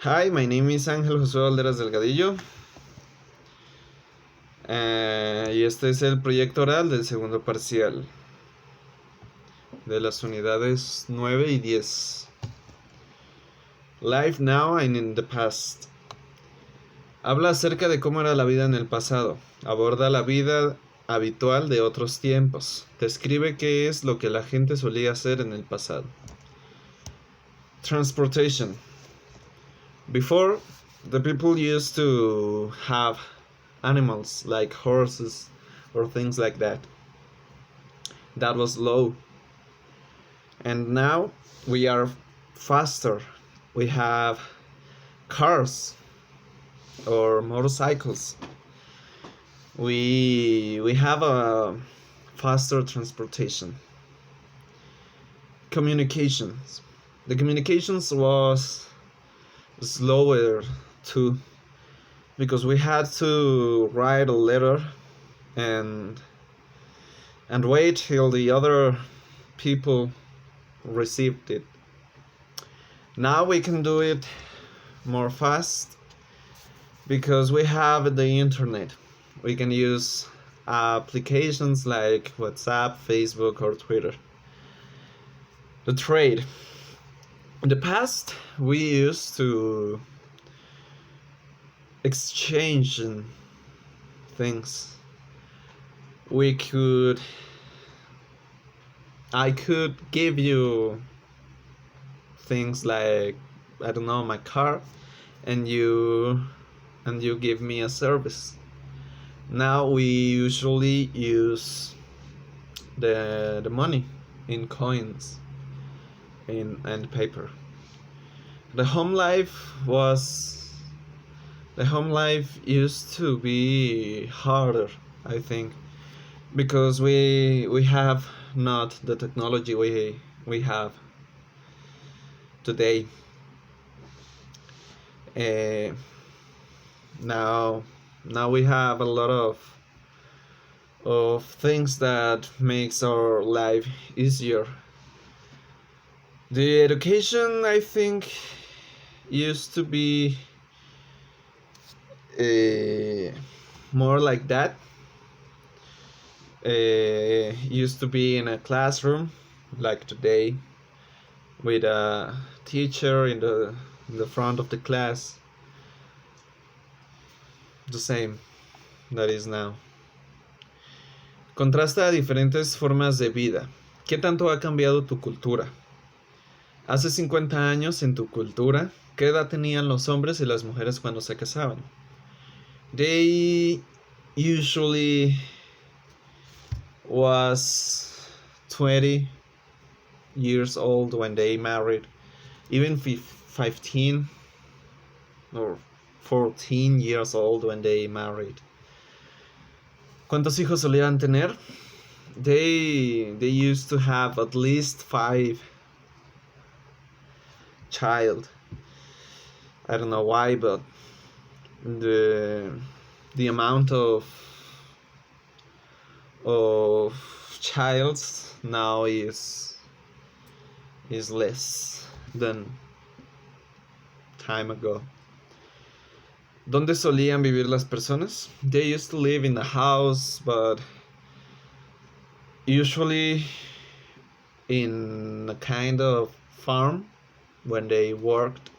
Hi, my name is Ángel José Valderas Delgadillo. Y este es el proyecto oral del segundo parcial de las unidades 9 y 10. Life now and in the past. Habla acerca de cómo era la vida en el pasado. Aborda la vida habitual de otros tiempos. Describe qué es lo que la gente solía hacer en el pasado. Transportation. Before, the people used to have animals like horses or things like that. That was low. And now we are faster. We have cars or motorcycles. We have a faster transportation. Communications. The communications was slower too, because we had to write a letter and wait till the other people received it. Now we can do it more fast because we have the internet. We can use applications like WhatsApp, Facebook, or Twitter. The trade. In the past, we used to exchange things. I could give you things like, I don't know, my car, and you give me a service. Now we usually use the money in coins and paper. The home life used to be harder, I think, because we have not the technology we have today. Now we have a lot of things that makes our life easier. The education, I think, used to be more like that. Used to be in a classroom like today, with a teacher in the front of the class. The same that is now. Contrasta diferentes formas de vida. ¿Qué tanto ha cambiado tu cultura? Hace 50 años, en tu cultura, ¿qué edad tenían los hombres y las mujeres cuando se casaban? They usually was 20 years old when they married, even 15 or 14 years old when they married. ¿Cuántos hijos solían tener? They used to have at least 5 child. I don't know why, but the amount of childs now is less than time ago. ¿Dónde solían vivir las personas? They used to live in a house, but usually in a kind of farm when they worked.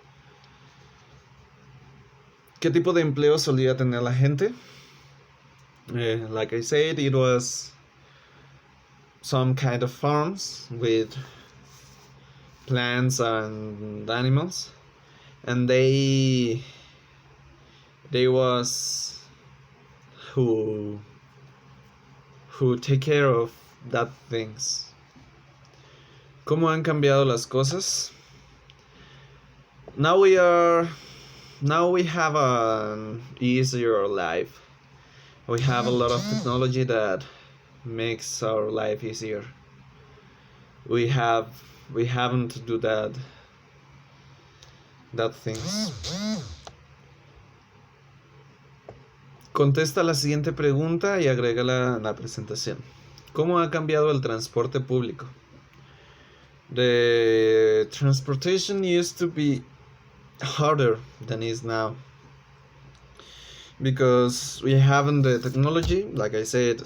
¿Qué tipo de empleo solía tener la gente? Like I said, it was some kind of farms with plants and animals, and they was who take care of that things. ¿Cómo han cambiado las cosas? Now we have an easier life. We have a lot of technology that makes our life easier. We haven't to do that things. Contesta la siguiente pregunta y agrégala en la presentación. ¿Cómo ha cambiado el transporte público? The transportation used to be harder than it is now, because we haven't the technology, like I said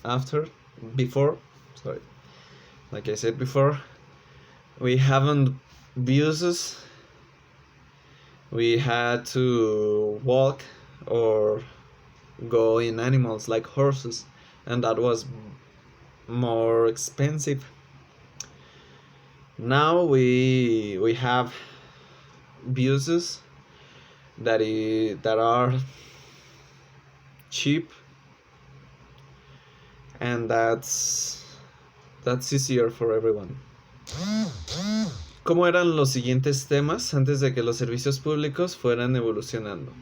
after before sorry like I said before, we haven't buses. We had to walk or go in animals like horses, and that was more expensive. Now we have buses that are cheap, and that's easier for everyone. ¿Cómo eran los siguientes temas antes de que los servicios públicos fueran evolucionando?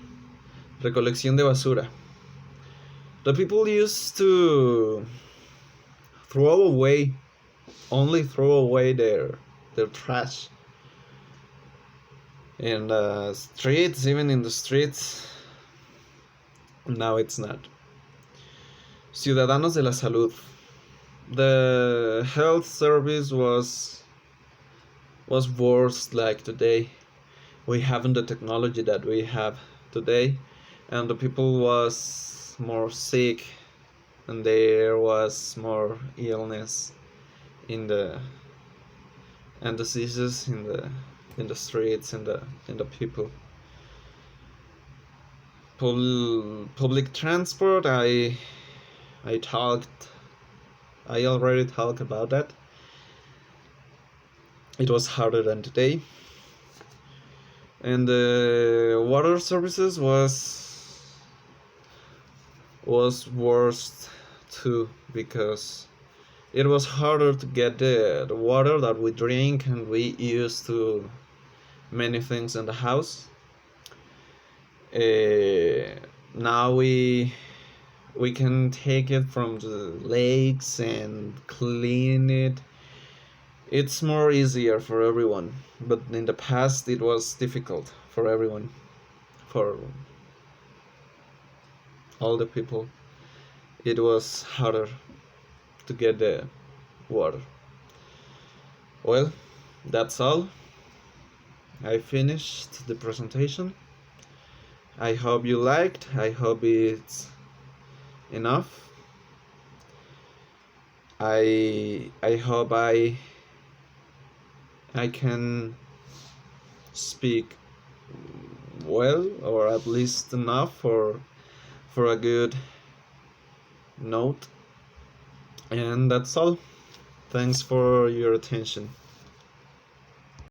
Recolección de basura. The people used to only throw away their trash in the streets, even in the streets. Now it's not. Ciudadanos de la salud. The health service was worse like today. We haven't the technology that we have today, and the people was more sick, and there was more illness in the and diseases in the streets and the people. Public transport, I already talked about that. It was harder than today. And the water services was worse too, because it was harder to get the water that we drink and we use to many things in the house. Now we can take it from the lakes and clean it. It's more easier for everyone, but in the past it was difficult for everyone, for all the people. It was harder to get the water. Well, that's all. I finished the presentation. I hope you liked. I hope it's enough. I hope I can speak well, or at least enough for a good note. And that's all. Thanks for your attention.